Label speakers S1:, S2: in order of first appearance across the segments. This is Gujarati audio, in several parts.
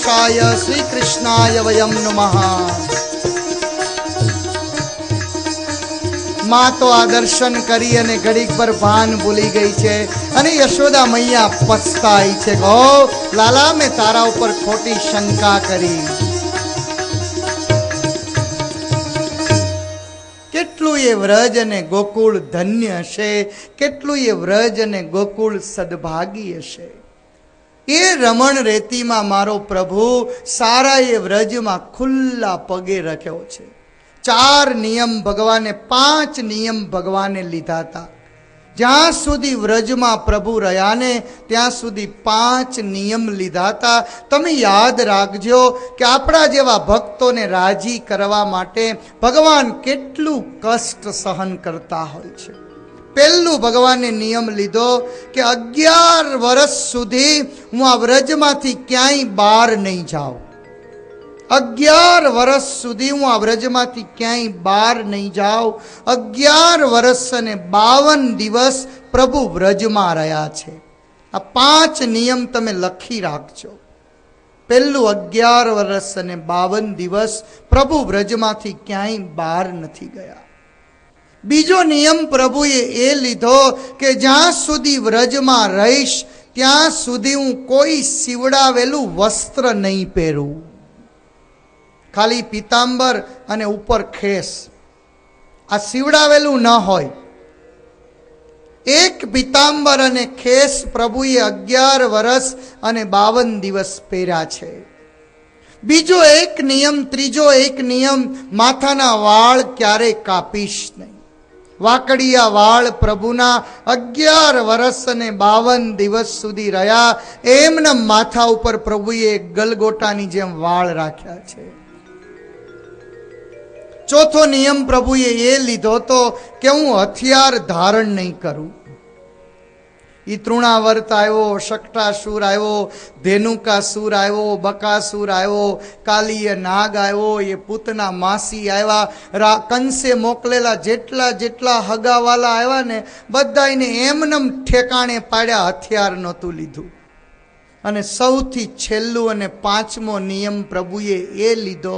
S1: મોક્ષાય શ્રી કૃષ્ણાય વયમ નમઃ। માં તો આ દર્શન કરી અને ઘડીક પર ભાન ભૂલી ગઈ છે અને યશોદા મૈયા પછતાઈ છે, ઓ લાલા મેં તારા ઉપર ખોટી શંકા કરી। કેટલું એ વ્રજ અને ગોકુળ ધન્ય હશે, કેટલું એ વ્રજ અને ગોકુળ સદભાગી હશે। એ રમણ રેતીમાં મારો પ્રભુ સારા એ વ્રજમાં ખુલ્લા પગે રખ્યો છે। 4 નિયમ ભગવાને, 5 નિયમ ભગવાને લીધા હતા। જ્યાં સુધી વ્રજમાં પ્રભુ રહ્યા ને ત્યાં સુધી 5 નિયમ લીધા હતા। તમે યાદ રાખજો કે આપણા જેવા ભક્તોને રાજી કરવા માટે ભગવાન કેટલું કષ્ટ સહન કરતા હોય છે। પહેલું ભગવાને નિયમ લીધો કે 11 વર્ષ સુધી હું આ વ્રજમાંથી ક્યાંય બહાર નહીં જાઉં। 11 વર્ષ સુધી હું આ વ્રજમાંથી ક્યાંય બહાર નહીં જાઉં। 11 વર્ષ અને 52 દિવસ પ્રભુ વ્રજમાં રહ્યા છે। આ 5 નિયમ તમે લખી રાખજો। પહેલું 11 વર્ષ અને 52 દિવસ પ્રભુ વ્રજમાંથી ક્યાંય બહાર નથી ગયા। બીજો નિયમ પ્રભુએ એ લીધો કે જ્યાં સુધી વ્રજમાં રહીશ ત્યાં સુધી હું કોઈ સીવડાવેલું વસ્ત્ર નહીં પહેરું। ખાલી પીતાંબર અને ઉપર ખેસ, આ સીવડાવેલું ન હોય। એક પીતાંબર અને ખેસ પ્રભુએ 11 વર્ષ અને 52 દિવસ પહેર્યા છે। બીજો એક નિયમ, ત્રીજો એક નિયમ, માથાના વાળ ક્યારે કાપીશ નહીં। વાકડિયા વાળ પ્રભુના 11 વર્ષ અને 52 દિવસ સુધી રહ્યા। એમના માથા ઉપર પ્રભુએ ગલગોટાની જેમ વાળ રાખ્યા છે। ચોથો નિયમ પ્રભુએ એ લીધો હતો કે હું હથિયાર ધારણ નહીં કરું। ઈ તૃણાવર્ત આવ્યો, શકટાસુર આવ્યો, ધેનુકાસુર આવ્યો, બકાસુર આવ્યો, કાલીય નાગ આવ્યો, એ પૂતના માસી આવ્યા, કંસે મોકલેલા જેટલા હગાવાલા આવ્યા ને બધાને એમનેમ ઠેકાણે પાડ્યા, હથિયાર નહોતું લીધું। અને સૌથી છેલ્લું અને 5મો નિયમ પ્રભુએ એ લીધો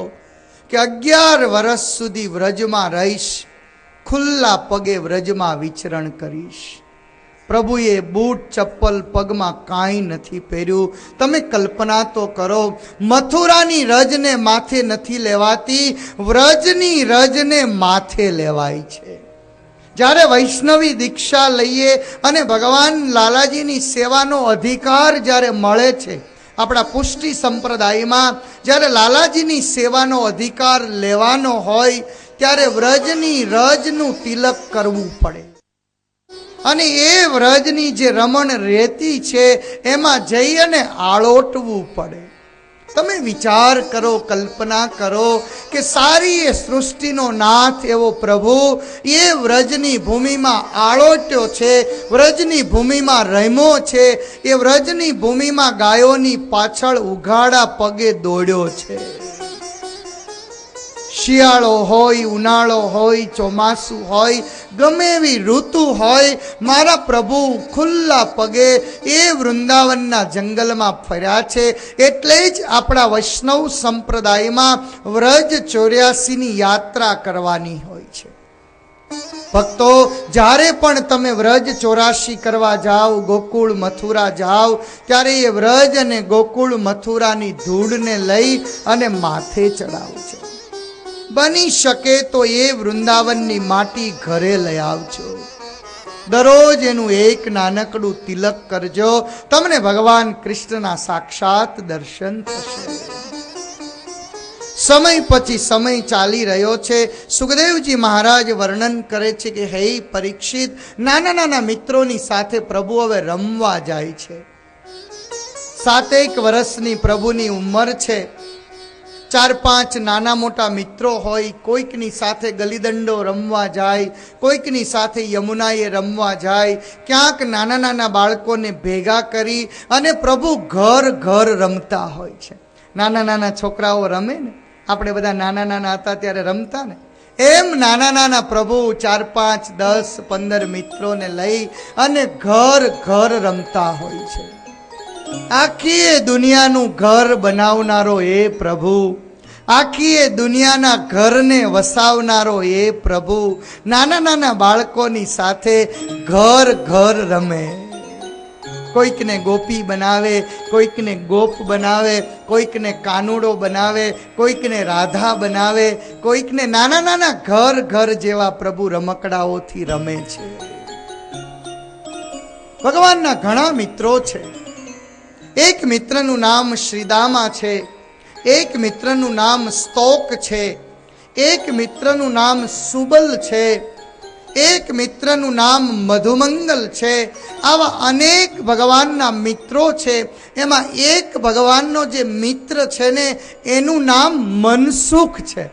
S1: કે 11 વર્ષ સુધી વ્રજમાં રહીશ, ખુલ્લા પગે વ્રજમાં વિચરણ કરીશ। પ્રભુએ બૂટ ચપ્પલ પગમાં કાંઈ નથી પહેર્યું। તમે કલ્પના તો કરો, મથુરાની રજને માથે નથી લેવાતી, વ્રજની રજને માથે લેવાય છે। જ્યારે વૈષ્ણવી દીક્ષા લઈએ અને ભગવાન લાલાજીની સેવાનો અધિકાર જ્યારે મળે છે, આપણા પુષ્ટિ સંપ્રદાયમાં જ્યારે લાલાજીની સેવાનો અધિકાર લેવાનો હોય ત્યારે વ્રજની રજનું તિલક કરવું પડે। અને એ વ્રજની જે રમણ રેતી છે એમાં જઈ અને આળોટવું પડે। તમે વિચાર કરો, કલ્પના કરો કે સારી એ સૃષ્ટિનો નાથ એવો પ્રભુ એ વ્રજની ભૂમિમાં આળોટ્યો છે, વ્રજની ભૂમિમાં રમ્યો છે, એ વ્રજની ભૂમિમાં ગાયોની પાછળ ઉઘાડા પગે દોડ્યો છે। શિયાળો હોય, ઉનાળો હોય, ચોમાસું હોય, ગમે એવી ઋતુ હોય, મારા પ્રભુ ખુલ્લા પગે એ વૃંદાવનના જંગલમાં ફર્યા છે। એટલે જ આપણા વૈષ્ણવ સંપ્રદાયમાં વ્રજ 84ની યાત્રા કરવાની હોય છે। ભક્તો, જ્યારે પણ તમે વ્રજ 84 કરવા જાઓ, ગોકુળ મથુરા જાઓ, ત્યારે એ વ્રજ અને ગોકુળ મથુરાની ધૂળને લઈ અને માથે ચડાવજો। બની શકે તો એ વૃંદાવનની માટી ઘરે લઈ આવજો। દરરોજ એનું એક નાનકડું તિલક કરજો, તમને ભગવાન કૃષ્ણના સાક્ષાત દર્શન થશે। સમય પછી સમય ચાલી રહ્યો છે। સુખદેવજી મહારાજ વર્ણન કરે છે કે હે પરીક્ષિત, નાના મિત્રોની સાથે પ્રભુ હવે રમવા જાય છે। 7 વર્ષની પ્રભુની ઉંમર છે। 4-5 નાના મોટા મિત્રો હોય, કોઈકની સાથે ગલીદંડો રમવા જાય, કોઈકની સાથે યમુનાએ રમવા જાય, ક્યાંક નાના બાળકોને ભેગા કરી અને પ્રભુ ઘર રમતા હોય છે। નાના છોકરાઓ રમે ને, આપણે બધા નાના હતા ત્યારે રમતા ને, એમ નાના પ્રભુ 4, 5, 10, 15 મિત્રોને લઈ અને ઘર રમતા હોય છે। આખી દુનિયાનું ઘર બનાવનારો એ પ્રભુ, આખી દુનિયાના ઘરને વસાવનારો એ પ્રભુ નાના નાના બાળકોની સાથે ઘર ઘર રમે. કોઈકને ગોપી બનાવે, કોઈકને ગોપ બનાવે, કોઈકને કાનુડો બનાવે, કોઈકને રાધા બનાવે, કોઈકને નાના નાના ઘર ઘર જેવા પ્રભુ રમકડાઓથી રમે છે. ભગવાનના ઘણા મિત્રો છે. એક મિત્રનું નામ શ્રીદામા છે, એક મિત્રનું નામ સ્તોક છે, એક મિત્રનું નામ સુબલ છે, એક મિત્રનું નામ મધુમંગલ છે. આવા અનેક ભગવાનના મિત્રો છે. એમાં એક ભગવાનનો જે મિત્ર છે ને એનું નામ મનસુખ છે.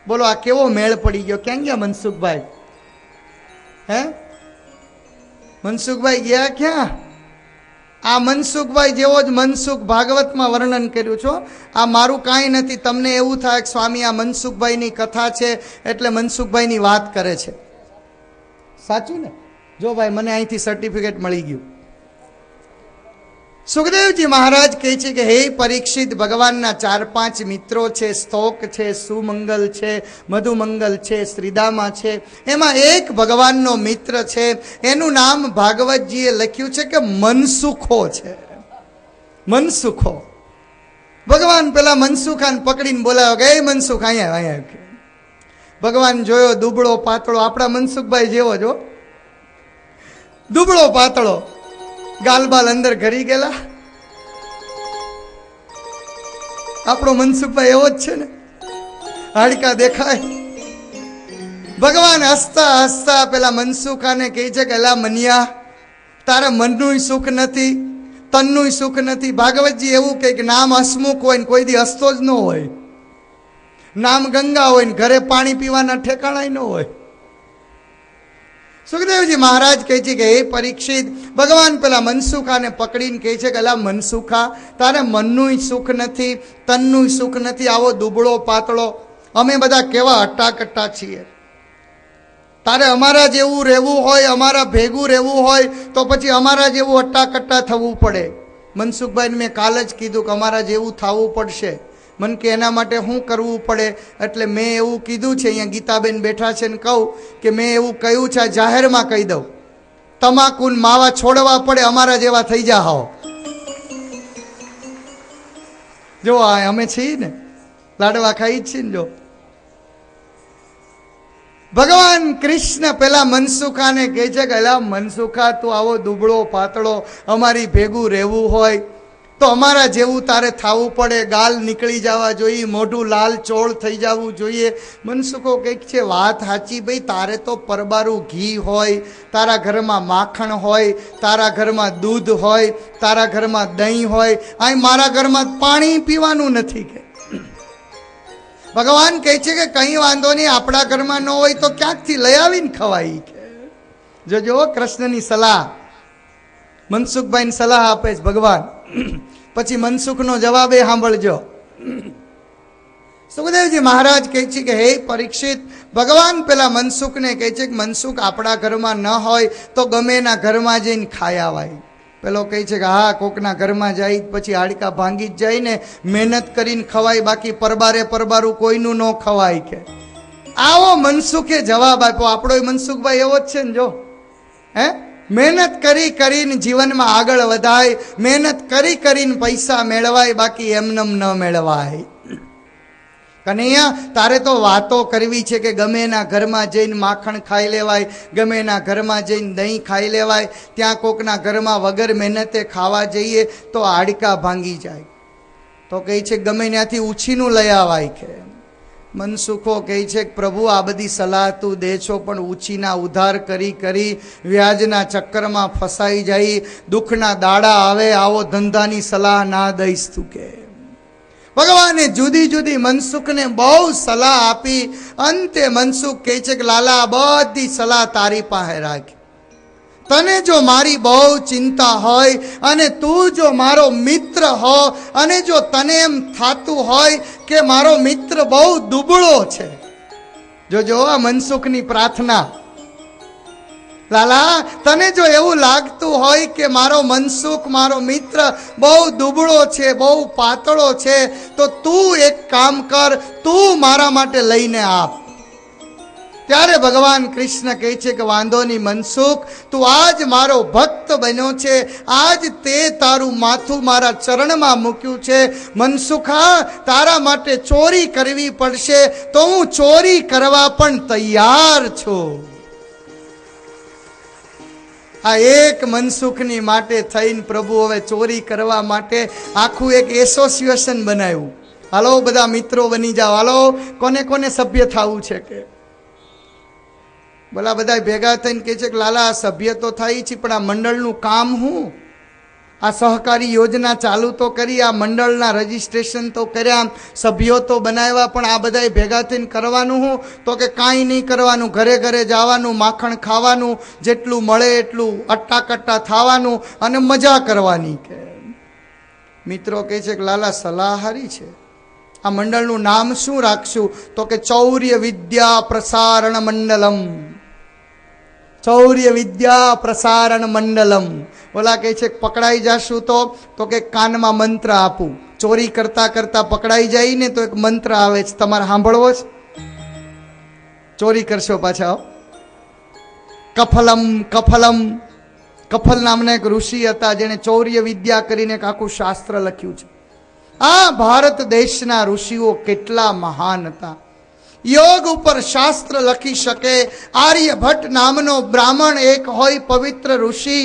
S1: બોલો આ કેવો મેળ પડી ગયો. ક્યાં ગયા મનસુખભાઈ? હે મનસુખભાઈ ગયા ક્યાં? આ મનસુખભાઈ જેવો જ મનસુખ ભાગવતમાં વર્ણન કર્યું છો. આ મારું કાંઈ નથી. તમને એવું થાય કે સ્વામી આ મનસુખભાઈની કથા છે એટલે મનસુખભાઈની વાત કરે છે. સાચું ને? જો ભાઈ મને અહીંથી સર્ટિફિકેટ મળી ગયું. સુખદેવજી મહારાજ કહે છે કે હે પરીક્ષિત, ભગવાનના 4-5 મિત્રો છે. સ્તોક છે, સુમંગલ છે, મધુમંગલ છે, શ્રીદામા છે. એમાં એક ભગવાનનો મિત્ર છે. એનું નામ ભાગવતજીએ લખ્યું છે કે મનસુખો છે. મનસુખો. ભગવાન પેલા મનસુખાને પકડીને બોલાવ્યો કે એ મનસુખ અહીંયા અહીંયા. ભગવાન જોયો દુબળો પાતળો, આપણા મનસુખભાઈ જેવો જો, દુબળો પાતળો, ગાલબાલ અંદર ઘરી ગયેલા. આપણો મનસુખભાઈ એવો જ છે ને, હાડકા દેખાય. ભગવાન હસતા હસતા પેલા મનસુખાને કહે છે કે એલા મનિયા, તારા મનનું સુખ નથી, તનનું સુખ નથી. ભાગવતજી એવું કહે કે નામ હસમુખ હોય ને કોઈ દી હસતો જ ન હોય. નામ ગંગા હોય ને ઘરે પાણી પીવાના ઠેકાણા ન હોય. સુખદેવજી મહારાજ કહે છે કે હે પરીક્ષિત, ભગવાન પેલા મનસુખાને પકડીને કહે છે કે અલા મનસુખા, તારે મનનું સુખ નથી, તનનું સુખ નથી. આવો દુબળો પાતળો, અમે બધા કેવા અટ્ટાકટ્ટા છીએ. તારે અમારા જેવું રહેવું હોય, અમારા ભેગું રહેવું હોય તો પછી અમારા જેવું અટ્ટાકટ્ટા થવું પડે. મનસુખભાઈને મેં કાલ જ કીધું કે અમારા જેવું થવું પડશે. મન કે એના માટે શું કરવું પડે? એટલે મેં એવું કીધું છે, અહીંયા ગીતાબેન બેઠા છે ને કહું કે મેં એવું કહ્યું છે, જાહેરમાં કહી દઉં, તમાકુ માવા છોડવા પડે, અમારા જેવા થઈ જાઓ. જો અમે છીએ ને, લાડવા ખાઈ જ છીએ ને. જો ભગવાન કૃષ્ણ પેલા મનસુખાને કહે છે કે અલા મનસુખા, તું આવો દુબળો પાતળો અમારી ભેગું રહેવું હોય તો અમારા જેવું તારે થવું પડે. ગાલ નીકળી જવા જોઈએ, મોઢું લાલ ચોળ થઈ જવું જોઈએ. મનસુખો કંઈક છે, વાત સાચી ભાઈ. તારે તો પરબારું ઘી હોય, તારા ઘરમાં માખણ હોય, તારા ઘરમાં દૂધ હોય, તારા ઘરમાં દહીં હોય. અહીં મારા ઘરમાં પાણી પીવાનું નથી. કે ભગવાન કહે છે કે કંઈ વાંધો નહીં, આપણા ઘરમાં ન હોય તો ક્યાંકથી લઈ આવીને ખવાય. કે જો કૃષ્ણની સલાહ, મનસુખભાઈને સલાહ આપે છે ભગવાન. પછી મનસુખનો જવાબ એ સાંભળજો. સુખદેવજી મહારાજ કહે છે કે હે પરીક્ષિત, ભગવાન પેલા મનસુખને કહે છે કે મનસુખ, આપણા ઘરમાં ન હોય તો ગમે એના ઘરમાં જઈને ખાઈ આવાય. પેલો કહે છે કે હા, કોકના ઘરમાં જાય પછી હાડકા ભાંગી જ જાય ને, મહેનત કરીને ખવાય, બાકી પરબારે પરબારું કોઈનું ન ખવાય. કે આવો મનસુખે જવાબ આપ્યો. આપણો મનસુખભાઈ એવો જ છે ને. જો હે, મહેનત કરી કરીને જીવનમાં આગળ વધાય, મહેનત કરી કરીને પૈસા મેળવાય, બાકી એમનેમ ન મેળવાય. કનૈયા, તારે તો વાતો કરવી છે કે ગમે એના ઘરમાં જઈને માખણ ખાઈ લેવાય, ગમે એના ઘરમાં જઈને દહીં ખાઈ લેવાય. ત્યાં કોકના ઘરમાં વગર મહેનતે ખાવા જઈએ તો હાડકા ભાંગી જાય. તો કહે છે ગમે ત્યાંથી ઉછીનું લઈ આવાય. કે મનસુખો કહે છે કે પ્રભુ, આ બધી સલાહ તું દે છો પણ ઉછીના ઉધાર કરી કરી વ્યાજના ચક્કરમાં ફસાઈ જાય, દુઃખના દાડા આવે, આવો ધંધાની સલાહ ના દઈશ તું. કે ભગવાને જુદી જુદી મનસુખને બહુ સલાહ આપી. અંતે મનસુખ કહે છે કે લાલા, બધી સલાહ તારી પાસે રાખ. તને જો મારી બહુ ચિંતા હોય અને તું જો મારો મિત્ર હો અને જો તને એમ થાતું હોય કે મારો મિત્ર બહુ દુબળો છે, જો આ મનસુખની પ્રાર્થના, લાલા, તને જો એવું લાગતું હોય કે મારો મનસુખ, મારો મિત્ર બહુ દુબળો છે, બહુ પાતળો છે, તો તું એક કામ કર, તું મારા માટે લઈને આપ. ત્યારે ભગવાન કૃષ્ણ કહે છે કે વાંધો નહીં મનસુખ, તું આજ મારો ભક્ત બન્યો છે, આજ તે તારું માથું મારા ચરણમાં મૂક્યું છે. મનસુખા, તારા માટે ચોરી કરવી પડશે તો હું ચોરી કરવા પણ તૈયાર છું. આ એક મનસુખની માટે થઈને પ્રભુ હવે ચોરી કરવા માટે આખું એક એસોસિએશન બનાવ્યું. હાલો બધા મિત્રો બની જાઓ, હાલો કોને કોને સભ્ય થવું છે કે બોલા બધા ભેગા થઈને કહે છે કે લાલા આ સભ્ય તો થાય છે, પણ આ મંડળનું કામ શું? આ સહકારી યોજના ચાલુ તો કરી, આ મંડળના રજીસ્ટ્રેશન તો કર્યા, સભ્યો તો બનાવ્યા, પણ આ બધા ભેગા થઈને કરવાનું શું? તો કે કાંઈ નહીં કરવાનું, ઘરે ઘરે જવાનું, માખણ ખાવાનું, જેટલું મળે એટલું અટ્ટા થવાનું અને મજા કરવાની. કે મિત્રો કહે છે કે લાલા સલાહ હારી છે, આ મંડળનું નામ શું રાખશું? તો કે ચૌર્ય વિદ્યા પ્રસારણ મંડલમ. ચૌર્ય વિદ્યા પ્રસારણ મંડલમ. ઓલા કહે છે પકડાઈ જશું તો કે કાનમાં મંત્ર આપું. ચોરી કરતા કરતા પકડાઈ જાય ને તો એક મંત્ર આવે છે, તમારે સાંભળવો છે? ચોરી કરશો પાછા. કફલમ કફલમ. કફલ નામના એક ઋષિ હતા જેને ચૌર્ય વિદ્યા કરીને એક આખું શાસ્ત્ર લખ્યું છે. આ ભારત દેશના ઋષિઓ કેટલા મહાન હતા. યોગ ઉપર શાસ્ત્ર લખી શકે. આર્યભટ્ટ નામનો બ્રાહ્મણ એક હોય પવિત્ર ઋષિ,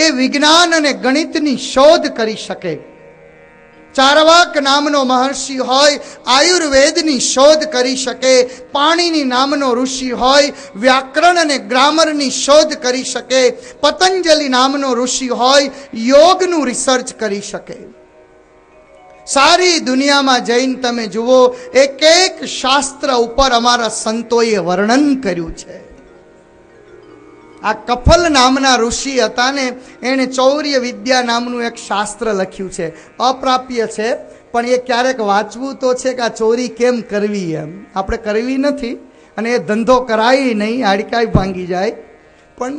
S1: એ વિજ્ઞાન અને ગણિતની શોધ કરી શકે. ચારવાક નામનો મહર્ષિ હોય આયુર્વેદની શોધ કરી શકે. પાણીની નામનો ઋષિ હોય વ્યાકરણ અને ગ્રામરની શોધ કરી શકે. પતંજલિ નામનો ઋષિ હોય યોગનું રિસર્ચ કરી શકે. સારી દુનિયામાં જઈને તમે જુઓ, એક એક શાસ્ત્ર ઉપર અમારા સંતોએ વર્ણન કર્યું છે. આ કફલ નામના ઋષિ હતા ને, એણે ચૌર્ય વિદ્યા નામનું એક શાસ્ત્ર લખ્યું છે. અપ્રાપ્ય છે, પણ એ ક્યારેક વાંચવું તો છે કે આ ચોરી કેમ કરવી. એમ આપણે કરવી નથી અને એ ધંધો કરાય નહીં, હાડકાઈ ભાંગી જાય. પણ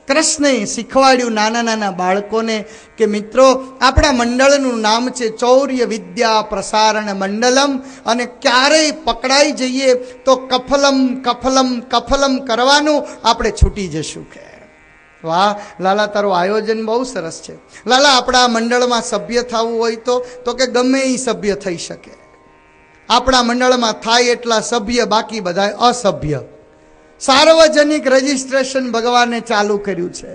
S1: કૃષ્ણએ શીખવાડ્યું નાના નાના બાળકોને કે મિત્રો આપણા મંડળનું નામ છે ચૌર્ય વિદ્યા પ્રસારણ મંડલમ, અને ક્યારેય પકડાઈ જઈએ તો કફલમ કફલમ કફલમ કરવાનું, આપણે છૂટી જશું. કે વાહ લાલા, તારું આયોજન બહુ સરસ છે. લાલા, આપણા મંડળમાં સભ્ય થવું હોય તો કે ગમે એ સભ્ય થઈ શકે. આપણા મંડળમાં થાય એટલા સભ્ય, બાકી બધા અસભ્ય. સાર્વજનિક રજીસ્ટ્રેશન ભગવાને ચાલુ કર્યું છે.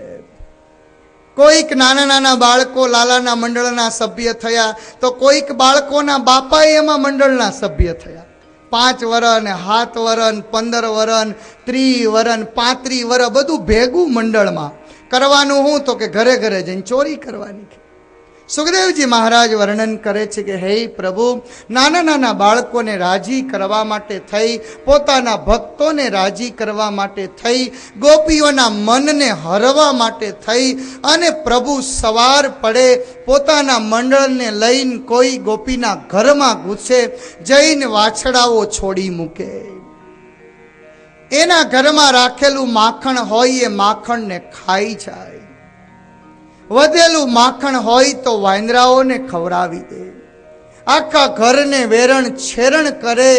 S1: કોઈક નાના નાના બાળકો લાલાના મંડળના સભ્ય થયા, તો કોઈક બાળકોના બાપા એમાં મંડળના સભ્ય થયા. 5 વરન, 7 વરન, 15 વરન, 30 વરન, 35 વરન, બધું ભેગું મંડળમાં કરવાનું. હું તો કે ઘરે ઘરે જઈને ચોરી કરવાની. સુખદેવજી મહારાજ વર્ણન કરે છે કે હે પ્રભુ, નાના નાના બાળકોને રાજી કરવા માટે થઈ, પોતાના ભક્તોને રાજી કરવા માટે થઈ, ગોપીઓના મનને હરવા માટે થઈ, અને પ્રભુ સવાર પડે પોતાના મંડળને લઈને કોઈ ગોપીના ઘરમાં ઘૂસે, જઈને વાછડાઓ છોડી મૂકે. એના ઘરમાં રાખેલું માખણ હોય એ માખણને ખાઈ જાય. વધેલું માખણ હોય તો વાંદરાઓને ખવડાવી દે. આખા ઘરને વેરણ છેરણ કરે.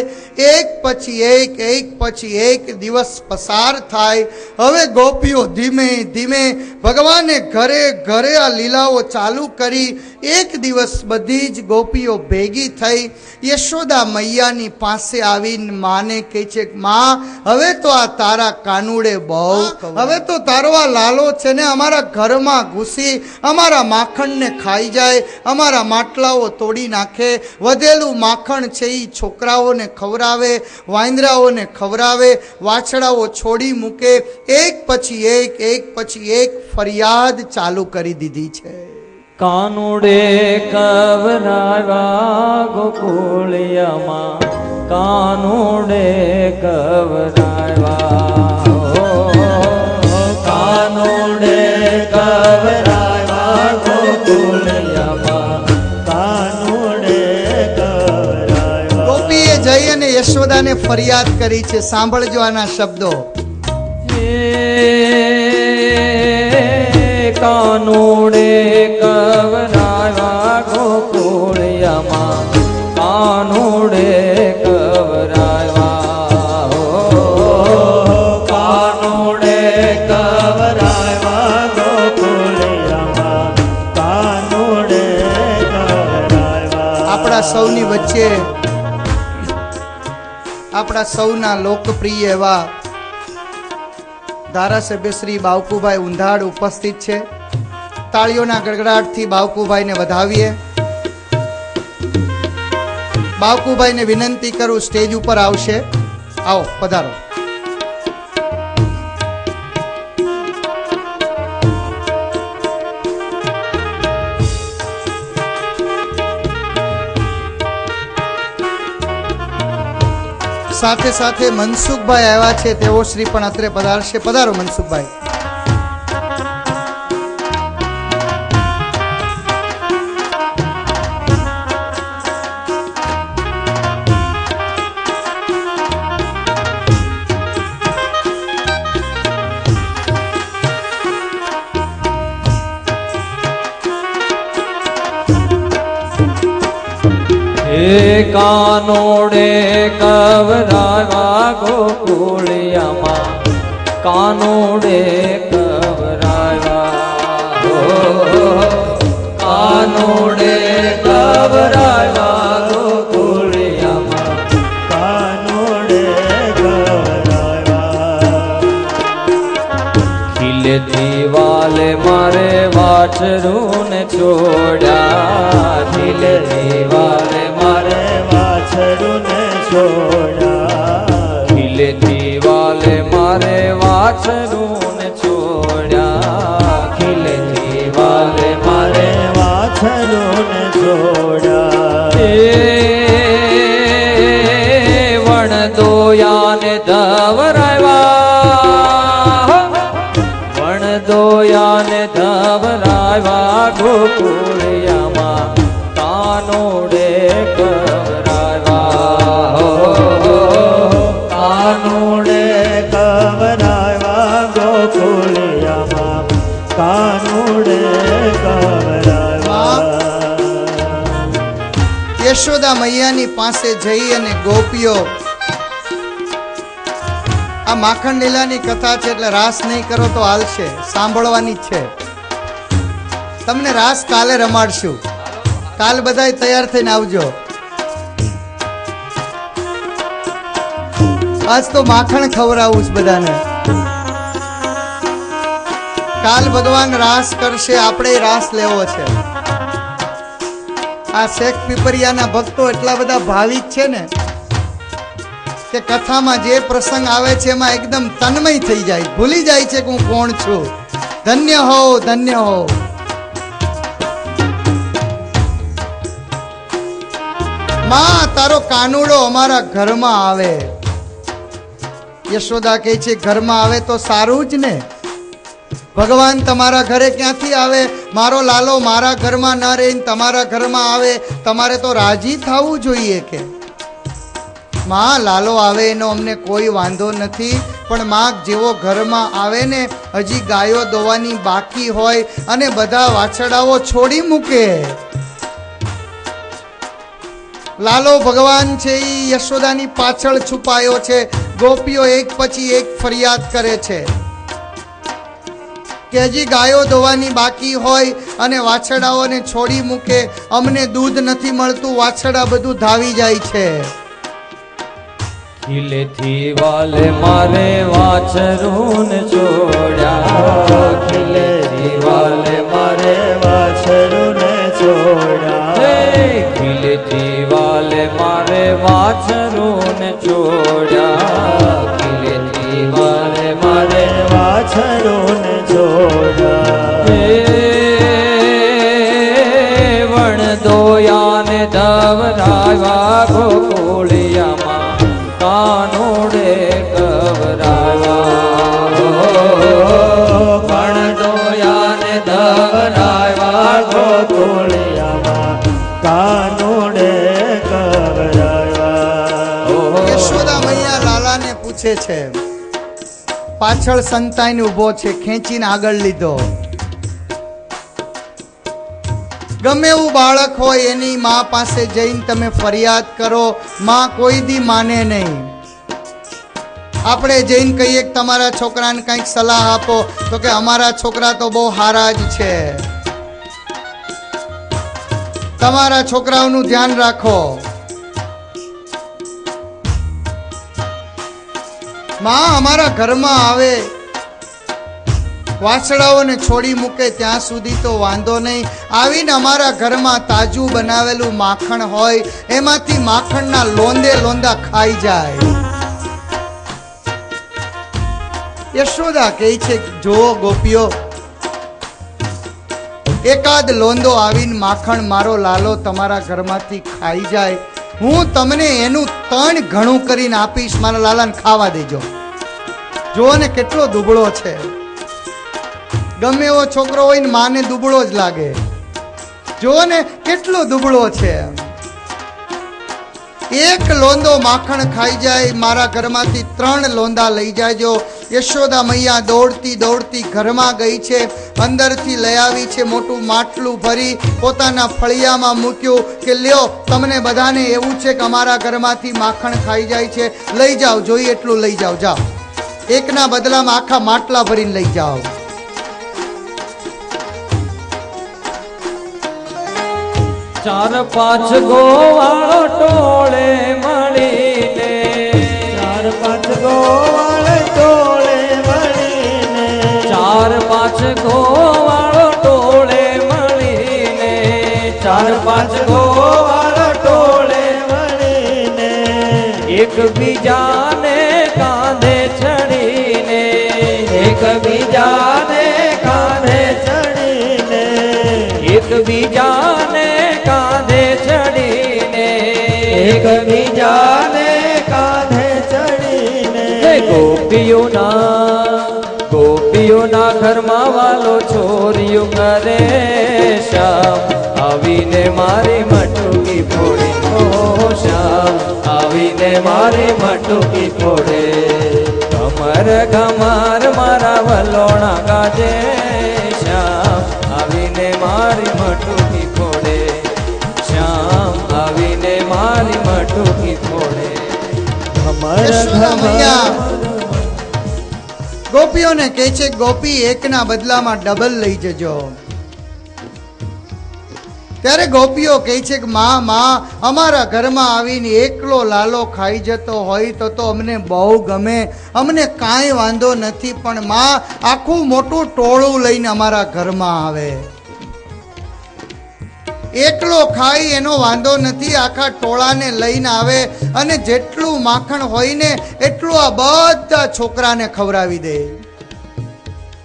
S1: એક પછી એક દિવસ પસાર થાય. હવે ગોપીઓ ધીમે ધીમે ભગવાને ઘરે ઘરે આ લીલાઓ ચાલુ કરી. એક દિવસ બધી જ ગોપીઓ ભેગી થઈ યશોદા મૈયાની પાસે આવીને માને કહે છે, માં હવે તો આ તારા કાનુડે બહુ, હવે તો તારો આ લાલો છે ને અમારા ઘરમાં ઘૂસી અમારા માખણને ખાઈ જાય, અમારા માટલાઓ તોડી નાખે. વધેલું માખણ છે એ છોકરાઓને ખવડાવે, વાંદરાઓને ખવડાવે, વાછડાઓ છોડી મૂકે. એક પછી એક ફરિયાદ ચાલુ કરી દીધી છે.
S2: કાનુડે કવરાવા ગોકુળિયામાં, કાનુડે કવરાવા, કાનુડે કવરાવા ગોકુળિયામાં, કાનુડે કવરાવા.
S1: ગોપીએ જઈ અને યશોદાને ફરિયાદ કરી છે. સાંભળજો આના શબ્દો.
S2: કાનુડે કવરાવ્યા ગોકુળિયામાં કાનુડે કવરાવ્યા હો કાનુડે કવરાવ્યા ગોકુળિયામાં કાનુડે કવરાવ્યા.
S1: આપણા સૌની વચ્ચે આપણા સૌના લોકપ્રિય એવા ધારાસભ્ય શ્રી બાવકુભાઈ ઉંધાડ ઉપસ્થિત છે. તાળીઓના ગડગડાટથી બાવકુભાઈને વધાવીએ. બાવકુભાઈને વિનંતી કરું, સ્ટેજ ઉપર આવશે. આવો, પધારો. સાથે સાથે મનસુખભાઈ આવ્યા છે, તેઓ શ્રી પણ અત્રે પધારશે. પધારો મનસુખભાઈ.
S2: કાનુડે કવરાવ્યા ગોકુળિયામાં કાનુડે કવરાવ્યા હો કાનુડે કવરાવ્યા ગોકુળિયામાં કાનુડે કવરાવ્યા. ખીલેથી વાલે મારે વાછરું ને છોડ્યા ખીલેથી વાલે ખીલેથી વાલે મારે વાછરું ને છોડ્યા ખીલેથી વાલે મારે વાછરું ને છોડ્યા. વણ દોયાને ધવરાવ્યા વણ દોયાને ધવરાવ્યા ગોકુળિયામાં કાનુડે
S1: યશોદા મૈયાની પાસે જઈ અને ગોપીઓ, આ માખણ લીલાની કથા છે એટલે રાસ નહીં કરો તો હાલશે, સાંભળવાની જ છે. તમને રાસ કાલે રમાડશું. કાલ બધાય તૈયાર થઈને આવજો. આજ તો માખણ ખવડાવું છું બધાને. કાલ ભગવાન રાસ કરશે, આપણે રાસ લેવો છે. આ શેખ પીપરિયાના ભક્તો એટલા બધા ભાવિક છે ને કે કથામાં જે પ્રસંગ આવે છે એમાં એકદમ તન્મય થઈ જાય, ભૂલી જાય છે કે હું કોણ છું. ધન્ય હો, ધન્ય હો. માં તારો કાનુડો અમારા ઘરમાં આવે. યશોદા કહે છે ઘરમાં આવે તો સારું જ ને. ભગવાન તમારા ઘરે ક્યાંથી આવે? મારો લાલો મારા ઘરમાં ન રહીને તમારા ઘરમાં આવે, તમારે તો રાજી થવું જોઈએ. કે માં લાલો આવે એનો અમને કોઈ વાંધો નથી, પણ માં જેવો ઘરમાં આવે ને, હજી ગાયો દોવાની બાકી હોય અને બધા વાછડાઓ છોડી મૂકે. લાલો ભગવાન છે એ યશોદાની પાછળ છુપાયો છે. ગોપીઓ એક પછી એક ફરિયાદ કરે છે કે હજી ગાયો ધોવાની બાકી હોય અને વાછડાઓને છોડી મૂકે, અમને દૂધ નથી મળતું, વાછડા બધું ધાવી જાય છે.
S2: ખીલેથી વાલે મારે વાછરું ને છોડ્યા ખીલેથી વાલે મારે વાછરું ને છોડ્યા ખીલેથી વાલે મારે વાછરું ને છોડ્યા ખીલેથી વાલે મારે વાછરું ને છોડ્યા. વણ દોયાને ધવરાવ્યા ગોકુળિયામાં કાનુડે કવરાવ્યા વણ દોયાને ધવરાવ્યા ગોકુળિયામાં કાનુડે કવરાવ્યા.
S1: યશોદા મૈયા લાલાને પૂછે છે, પાછળ સંતાઈને ઊભો છે, ખેંચીને આગળ લીધો. ગમે એવું બાળક હોય એની મા પાસે જઈને તમે ફરિયાદ કરો, મા કોઈ દી માને નહીં. આપણે જઈને કહીએ કે તમારા છોકરાને કંઈક સલાહ આપો, તો કે અમારા છોકરા તો બહુ હારા જ છે, તમારા છોકરાઓનું ધ્યાન રાખો. માં અમારા ઘરમાં આવે, વાછડાઓને છોડી મૂકે ત્યાં સુધી તો વાંધો નહીં, આવીને અમારા ઘરમાં તાજું બનાવેલું માખણ હોય એમાંથી માખણના લોંદે લોંદા ખાઈ જાય. યશોદા કહે છે, જો ગોપીઓ, એકાદ લોંદો આવીને માખણ મારો લાલો તમારા ઘરમાંથી ખાઈ જાય, હું તમને એનું 3 ગણું કરીને આપીશ, મારા લાલાને ખાવા દેજો. જો ને કેટલો દુબળો છે. ગમે એવો છોકરો હોય ને માને દુબળો જ લાગે. જો ને કેટલો દુબળો છે. એક લોંદો માખણ ખાઈ જાય, મારા ઘરમાંથી 3 લોંદા લઈ જાયજો. યશોદા મૈયા દોડતી દોડતી ઘરમાં ગઈ છે, અંદરથી લઈ આવી છે મોટું માટલું ભરી, પોતાના ફળિયામાં મૂક્યું કે લ્યો, તમને બધાને એવું છે કે અમારા ઘરમાંથી માખણ ખાઈ જાય છે, લઈ જાઓ, જોઈએ એટલું લઈ જાઓ, જાઓ. એકના બદલામાં આખા માટલા ભરીને લઈ જાઓ.
S2: 4-5 ગોવાળો ટોળે મળીને, 4-5 ગોવાળો ટોળે મળીને, 4-5 ગોવાળો ટોળે મળીને, 4-5 ગોવાળો ટોળે મળીને, એકબીજાને કાંધે ચડીને, એકબીજાને કાંધે ચડીને, એકબીજાને કાંધે ચડીને, એકબીજાને કાંધે ચડીને, ગોપીઓના ઘરમાં વાલો છોરીઓ કરે શ્યામ, આવીને મારી મટુકી ફોડે, ઓ શ્યામ, આવીને મારી મટુકી ફોડે. ઘમર ઘમર મારા વલોણા ગાજે શ્યામ, આવીને મારી મટુકી ફોડે, શ્યામ, આવીને મારી મટુકી ફોડે.
S1: યશોદા મૈયા ગોપીઓને કહે છે, ગોપી એકના બદલામાં ડબલ લઈ જજો. ત્યારે ગોપીઓ કહે છે કે માં, અમારા ઘરમાં આવીને એકલો લાલો ખાઈ જતો હોય તો અમને બહુ ગમે, અમને કાંઈ વાંધો નથી, પણ માં આખું મોટું ટોળું લઈને અમારા ઘરમાં આવે, એકલો ખાઈ એનો વાંધો નથી, આખા ટોળાને લઈને આવે અને જેટલું માખણ હોય ને એટલું આ બધા છોકરાને ખવડાવી દે.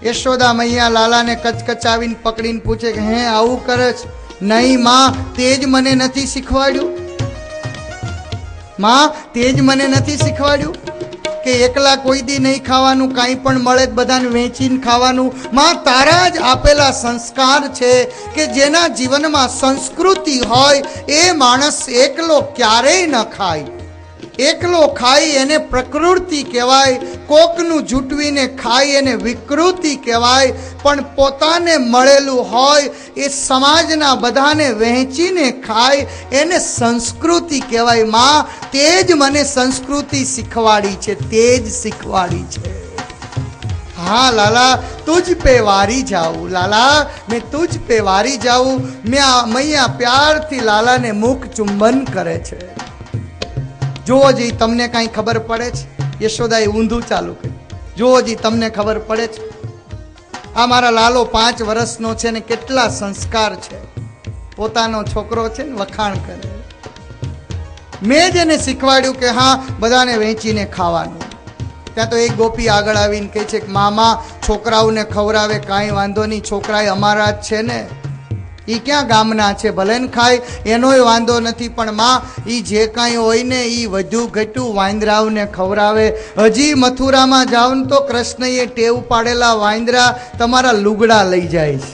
S1: યશોદા મૈયા લાલાને કચકચાવીને પકડીને પૂછે કે હે આવું કરે છે? નહીં માં, તે જ મને નથી શીખવાડ્યું, માં તે જ મને નથી શીખવાડ્યું કે એકલા કોઈ દી નહીં ખાવાનું, કાંઈ પણ મળે બધાને વેચીને ખાવાનું. માં તારા જ આપેલા સંસ્કાર છે કે જેના જીવનમાં સંસ્કૃતિ હોય એ માણસ એકલો ક્યારેય ન ખાય. એકલો ખાઈ એને પ્રકૃતિ કહેવાય, કોકનું જૂટવીને ખાઈ એને વિકૃતિ કહેવાય, પણ પોતાને મળેલું હોય એ સમાજના બધાને વહેંચીને ખાય એને સંસ્કૃતિ કહેવાય. માં તે જ મને સંસ્કૃતિ શીખવાડી છે, તે જ શીખવાડી છે. हाँ लाला तुझ पे वारी जाऊं, लाला मैं तुझ पे वारी जाऊं. मैया प्यार थी लाला ने मुख चुंबन करे छे. જોવો જી તમને કાંઈ ખબર પડે છે? યશોદાએ ઊંધું ચાલુ કર્યું. જોવો જી તમને ખબર પડે છે? આ મારા લાલો 5 વર્ષનો છે ને કેટલા સંસ્કાર છે. પોતાનો છોકરો છે ને વખાણ કરે. મેં જ એને શીખવાડ્યું કે હા બધાને વેચીને ખાવાનું. ત્યાં તો એક ગોપી આગળ આવીને કહે છે કે મામા છોકરાઓને ખવડાવે કાંઈ વાંધો નહીં, છોકરા અમારા જ છે ને, એ ક્યાં ગામના છે, ભલે ને ખાય એનોય વાંધો નથી, પણ માં એ જે કાંઈ હોય ને એ વધુ ઘટું વાંદરાઓને ખવડાવે. હજી મથુરામાં જાવ ને તો કૃષ્ણએ ટેવ પાડેલા વાંદરા તમારા લુગડા લઈ જાય છે.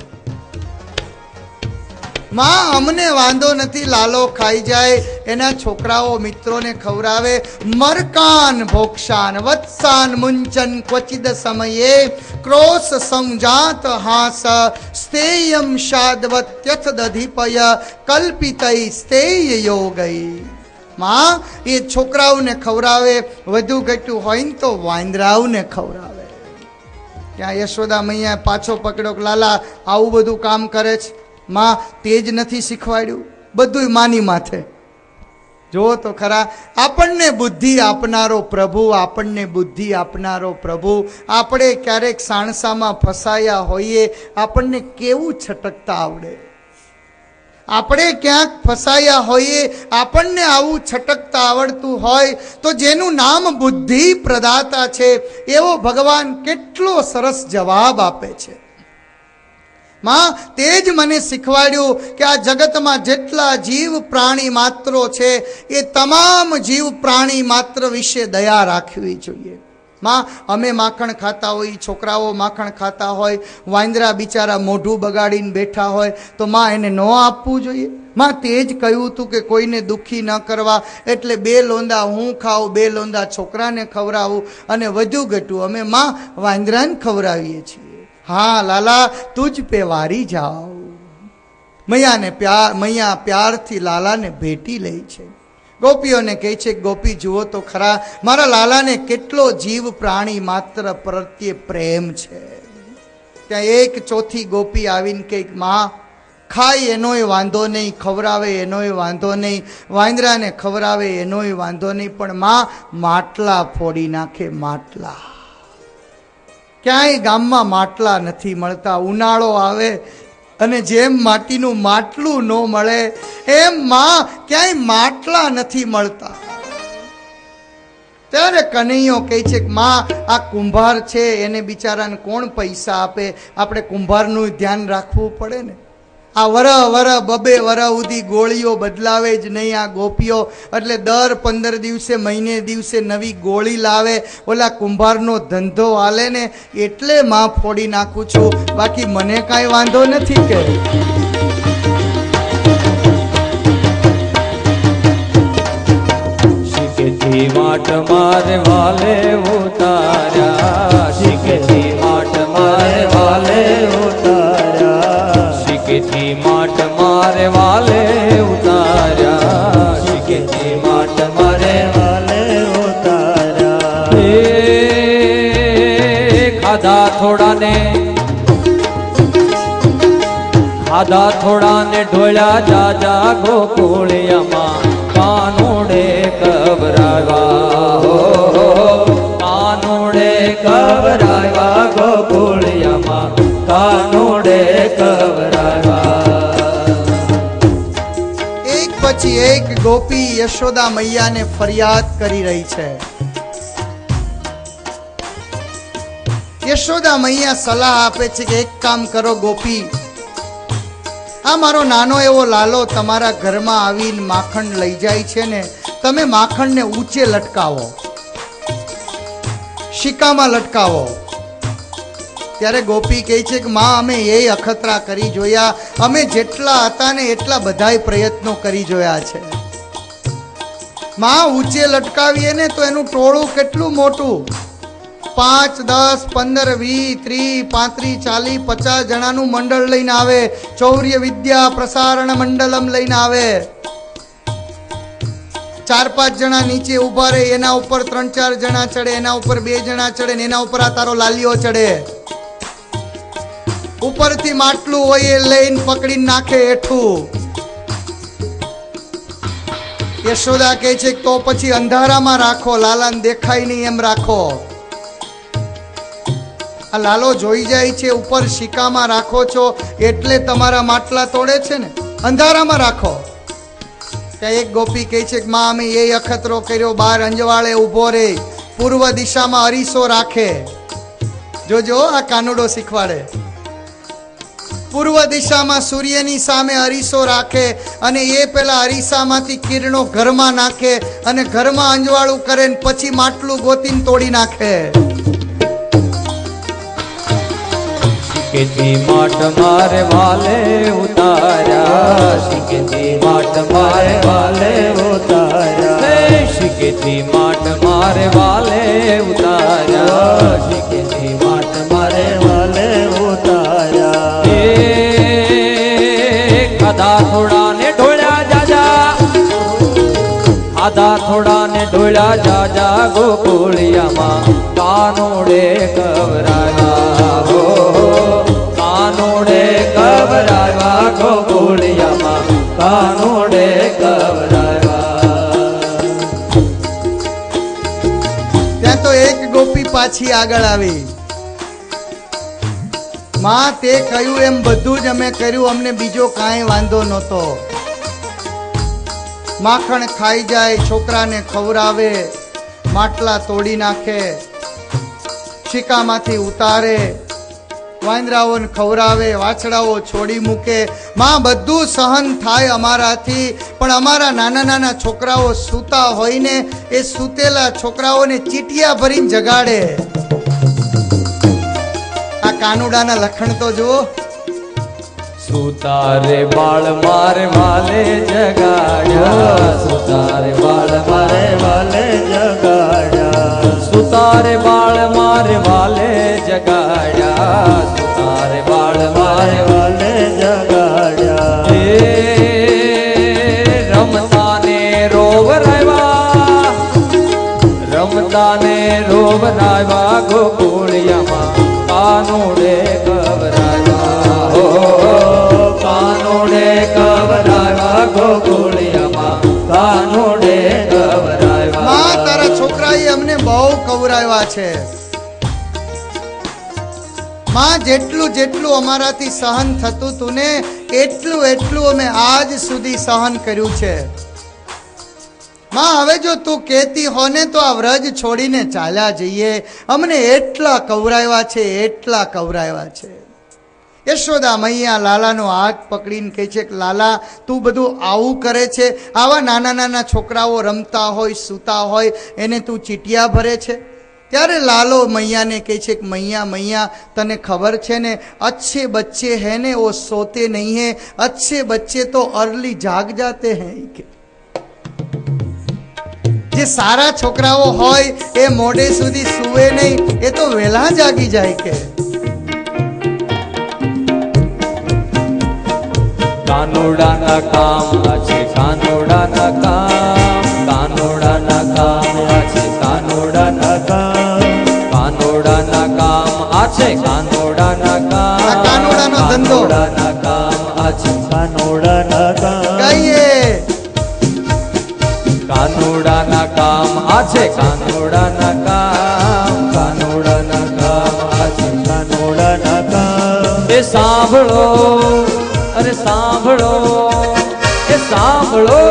S1: માં અમને વાંધો નથી, લાલો ખાઈ જાય, એના છોકરાઓ મિત્રોને ખવરાવે. મરકાન ભોક્ષાન વત્સાન મુંચન ક્વચિદ સમયે ક્રોશ સંજાત હાસ સ્થેયમ શાદવત્યથ દધિપય કલ્પિતૈ સ્થેય યોગઈ. માં એ છોકરાઓને ખવરાવે, વધુ ઘટ્યું હોય ને તો વાંદરાઓને ખવરાવે. ત્યાં યશોદા મૈયા પાછો પકડ્યો કે લાલા આવું બધું કામ કરે છે. માં તે જ નથી શીખવાડ્યું, બધું માની માથે. જો તો ખરા, આપણને બુદ્ધિ આપનારો પ્રભુ, આપણને બુદ્ધિ આપનારો પ્રભુ. આપણે ક્યારેક સાણસામાં ફસાયા હોઈએ, આપણને કેવું છટકતા આવડે. આપણે ક્યાંક ફસાયા હોઈએ, આપણને આવું છટકતા આવડતું હોય તો જેનું નામ બુદ્ધિ પ્રદાતા છે એવો ભગવાન કેટલો સરસ જવાબ આપે છે. માં તે જ મને શીખવાડ્યું કે આ જગતમાં જેટલા જીવ પ્રાણી માત્રો છે એ તમામ જીવ પ્રાણી માત્ર વિશે દયા રાખવી જોઈએ. માં અમે માખણ ખાતા હોય, છોકરાઓ માખણ ખાતા હોય, વાંદરા બિચારા મોઢું બગાડીને બેઠા હોય તો માં એને ન આપવું જોઈએ. માં તે જ કહ્યું હતું કે કોઈને દુઃખી ન કરવા, એટલે 2 લોંદા હું ખાઉં, 2 લોંદા છોકરાને ખવડાવું, અને વધુ ઘટું અમે માં વાંદરાને ખવડાવીએ છીએ. હા લાલા તુજ પે વારી જાઓ. મૈયા પ્યારથી લાલાને ભેટી લે છે. ગોપીઓને કહે છે, ગોપી જુઓ તો ખરા, મારા લાલાને કેટલો જીવ પ્રાણી માત્ર પ્રત્યે પ્રેમ છે. ત્યાં એક ચોથી ગોપી આવીને કહે, માં ખાય એનોય વાંધો નહીં, ખવરાવે એનોય વાંધો નહીં, વાંદરાને ખવરાવે એનોય વાંધો નહીં, પણ માં માટલા ફોડી નાખે. માટલા ક્યાંય ગામમાં માટલા નથી મળતા. ઉનાળો આવે અને જેમ માટીનું માટલું ન મળે એમ માં ક્યાંય માટલા નથી મળતા. ત્યારે કનૈયો કહે છે કે માં આ કુંભાર છે, એને બિચારાને કોણ પૈસા આપે, આપણે કુંભારનું ધ્યાન રાખવું પડે ને. આ વર 2 વર સુધી ગોળીઓ બદલાવે જ નહીં આ ગોપીઓ, એટલે દર 15 દિવસે મહિને દિવસે નવી ગોળી લાવે. ઓલા કુંભારનો ધંધો હાલે ને એટલે માં ફોડી નાખું છું, બાકી મને કાંઈ વાંધો નથી. કે
S2: શીખેથી માટ મારે વાલે ઉતાર્યા, શીખેથી માટ મારે વાલે ઉતાર્યા, શીખેથી માટ મારે વાલે ઉતાર્યા, શીખેથી માટ મારે વાલે ઉતાર્યા. ખાધા થોડાને ઢોળ્યા જાજા ગોકુળિયામાં, કાનુડે કબરાવા, કાનુડે કબરાવા ગોકુળિયામાં, કાનુડે કબરાવા.
S1: એક પછી એક ગોપી યશોદા મૈયાને ફરિયાદ કરી રહી છે. યશોદા મૈયા સલાહ આપે છે કે એક કામ કરો ગોપી, આ મારો નાનો એવો લાલો તમારા ઘરમાં આવીને માખણ લઈ જાય છે ને, તમે માખણને ઊંચે લટકાવો, શિકામાં લટકાવો. ત્યારે ગોપી કહે છે કે માં અમે એ અખતરા કરી જોયા, અમે જેટલા હતા ને એટલા બધાય પ્રયત્નો કરી જોયા છે. માં ઊંચે લટકાવીએ ને તો એનું ટોળું કેટલું મોટું, 5, 10, 15, 20, 30, 35, 40, 50 જણાનું મંડળ લઈને આવે. ચૌર્ય વિદ્યા પ્રસારણ મંડલમ લઈને આવે. 4-5 જણા નીચે ઉભા રહે, એના ઉપર 3-4 જણા ચડે, એના ઉપર 2 જણા ચડે, એના ઉપર આ તારો લાલિયો ચડે. ઉપરથી માટલું હોય એ લઈને પકડીને નાખે હેઠું. યશોદા કહે છે તો પછી અંધારામાં રાખો, લાલાને દેખાય નહીં એમ રાખો. આ લાલો જોઈ જાય છે, ઉપર શિકામાં રાખો છો એટલે તમારા માટલા તોડે છે ને, અંધારામાં રાખો. ત્યાં એક ગોપી કહે છે કે માં અમે એ અખતરો કર્યો, બહાર અંજવાળે ઊભો રે, પૂર્વ દિશામાં અરીસો રાખે. જોજો આ કાનુડો શીખવાડે. પૂર્વ દિશામાં સૂર્યની સામે અરીસો રાખે અને એ પેલા અરીસામાંથી કિરણો ઘરમાં નાખે અને ઘરમાં અંજવાળું કરે ને પછી માટલું ગોતીને તોડી નાખે.
S2: શીખેથી માટ મારે વાલે ઉતાર્યા, શીખેથી માટ મારે વાલે ઉતાર્યા, શીખેથી માટ મારે વાલે ઉતાર્યા, શીખેથી માટ મારે વાલે ઉતાર્યા. ખાધા થોડા ને ઢોળ્યા જાજા, ખાધા થોડા ને ઢોળ્યા જાજા ગોકુળિયામાં કાનુડે કવરાવ્યા હો, કાનુડે કવરાવ્યા ગોકુળિયામાં કાનુડે કવરાવ્યા.
S1: ત્યાં તો એક ગોપી પાછી આગળ આવી. માં તે કહ્યું એમ બધું જ અમે કર્યું, અમને બીજો કાંઈ વાંધો નહોતો. માખણ ખાઈ જાય, છોકરાને ખવરાવે, માટલા તોડી નાખે, શિકામાંથી ઉતારે, વાંદરાઓને ખવરાવે, વાછડાઓ છોડી મૂકે. માં બધું સહન થાય અમારાથી, પણ અમારા નાના નાના છોકરાઓ સૂતા હોય ને એ સૂતેલા છોકરાઓને ચીટિયા ભરીને જગાડે. આ કાનુડાના લખણ તો જુઓ.
S2: સુતારે બાળ મારે વાલે જગાડ્યા, સુતારે બાળ મારે વાલે જગાડ્યા, સુતારે બાળ મારે વાલે જગાડ્યા, સુતારે બાળ મારે વાલે જગાડ્યા. રમતા ને રોવરાવ્યા, રમતા ને રોવરાવ્યા ગોકુળિયામાં કાનુડે કવરાવ્યા હો, કાનુડે કવરાવ્યા ગોકુળિયામાં કાનુડે કવરાવ્યા.
S1: માં તારા છોકરાએ અમને બહુ કવરાવ્યા છે. માં જેટલું જેટલું અમારાથી સહન થતું તું ને એટલું એટલું અમે આજ સુધી સહન કર્યું છે. માં હવે જો તું કહેતી હો ને તો આ વ્રજ છોડીને ચાલ્યા જઈએ. અમને એટલા કવરાવ્યા છે, એટલા કવરાવ્યા છે. યશોદા મૈયા લાલાનો હાથ પકડીને કહે છે કે લાલા તું બધું આવું કરે છે, આવા નાના નાના છોકરાઓ રમતા હોય, સૂતા હોય, એને તું ચીટિયા ભરે છે. ત્યારે લાલો મૈયાને કહે છે કે મૈયા મૈયા તને ખબર છે ને, अच्छे बच्चे हैं ने वो सोते नहीं हैं, अच्छे बच्चे तो अर्ली जाग जाते हैं. જે સારા છોકરાઓ હોય એ મોડે સુધી સૂવે નહીં, એ તો વહેલા જાગી જાય. કે
S2: કાનુડાના કામ છે, કાનુડાના કામ, કાનુડાના કામ છે, કાનુડાના કામ, કાનુડાના કામ આ છે, કાનુડાના કામ,
S1: આ કાનુડાનો ધંધો,
S2: કાનુડાના કામ આ છે, કાનુડાના કામ
S1: કહીએ
S2: કાનુડાના કામ આ છે, કાનુડાના કામ, કાનુડાના કામ આ છે, કાનુડાના કામ. એ સાંભળો, અરે સાંભળો, એ સાંભળો,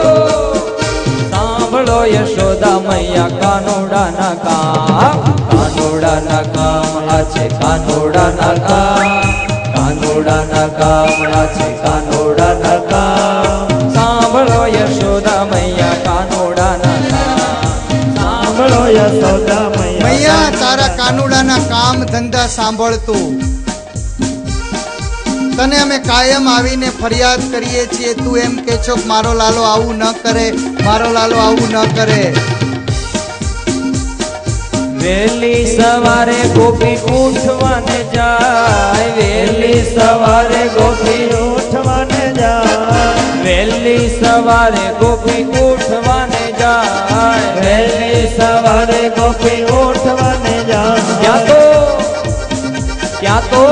S2: સાંભળો યશોદા મૈયા કાનુડાના કામ, કાનુડાના કામ આ છે, કાનુડાના કામ, કાનુડાના કામ આ છે, કાનુડાના કામ. સાંભળો યશોદા મૈયા કાનુડાના કામ, સાંભળો યશોદા
S1: મૈયા તારા કાનુડાના કામ ધંધા સાંભળતું. તને અમે કાયમ આવીને ફરિયાદ કરીએ છીએ, તું એમ કે છો મારો લાલો આવું ન કરે, મારો લાલો આવું ન કરે.
S2: વહેલી સવારે ગોપી ઉઠવાને જાય, વહેલી સવારે ગોપી ઉઠવાને જાય, વહેલી સવારે ગોપી ઉઠવાને જાય, વહેલી સવારે ગોપી ઉઠવાને જાય. ક્યાં તો ક્યાં તો